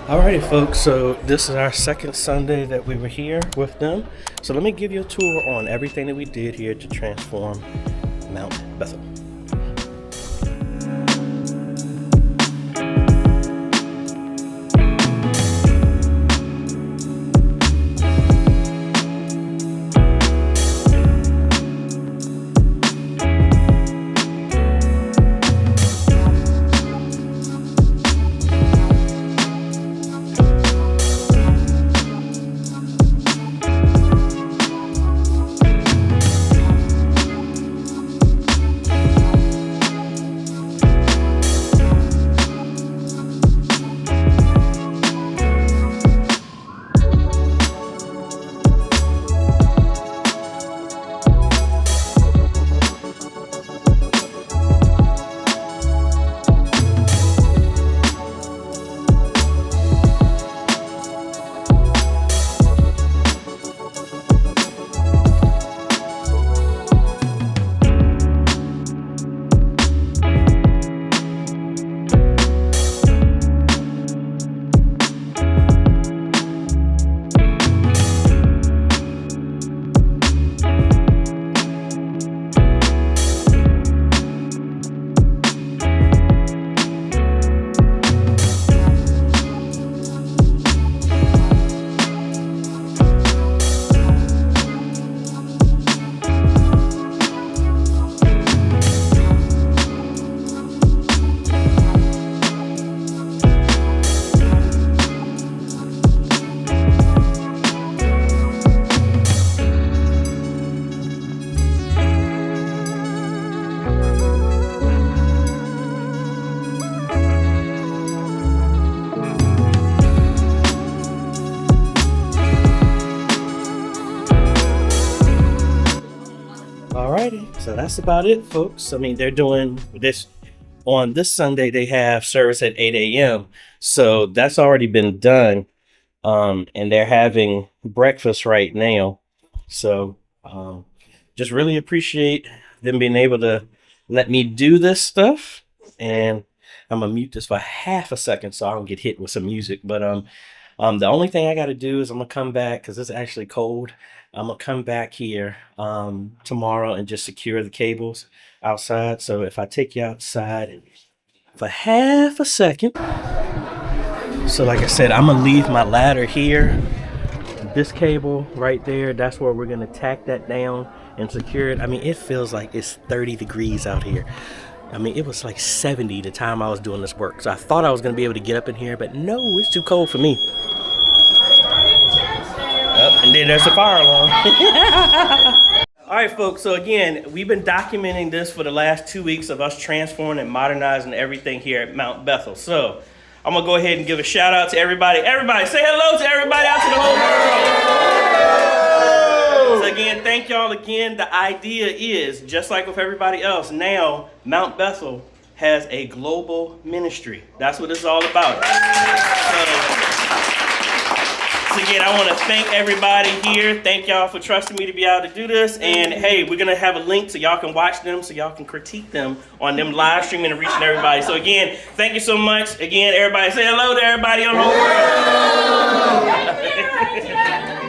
Alrighty, folks, so this is our second Sunday that we were here with them. So let me give you a tour on everything that we did here to transform Mount Bethl. Alrighty, so that's about it, folks. I mean, they're doing this on this Sunday. They have service at 8 a.m. So that's already been done. And they're having breakfast right now. So just really appreciate them being able to let me do this stuff. And I'm gonna mute this for half a second so I don't get hit with some music. But the only thing I got to do is I'm gonna come back because it's actually cold. I'm gonna come back here tomorrow and just secure the cables outside. So if I take you outside for half a second. So like I said, I'm gonna leave my ladder here. This cable right there, that's where we're gonna tack that down and secure it. I mean, it feels like it's 30 degrees out here. I mean, it was like 70 the time I was doing this work. So I thought I was gonna be able to get up in here, but no, it's too cold for me. And then there's a fire alarm. All right, folks. So again, we've been documenting this for the last 2 weeks of us transforming and modernizing everything here at Mount Bethl. So I'm gonna go ahead and give a shout out to everybody. Everybody, say hello to everybody out to the whole world. So again, thank y'all again. The idea is, just like with everybody else, now Mount Bethl has a global ministry. That's what it's all about. So again, I want to thank everybody here. Thank y'all for trusting me to be able to do this. And hey, we're going to have a link so y'all can watch them, so y'all can critique them on them live streaming and reaching everybody. So again, thank you so much. Again, everybody say hello to everybody on the whole world.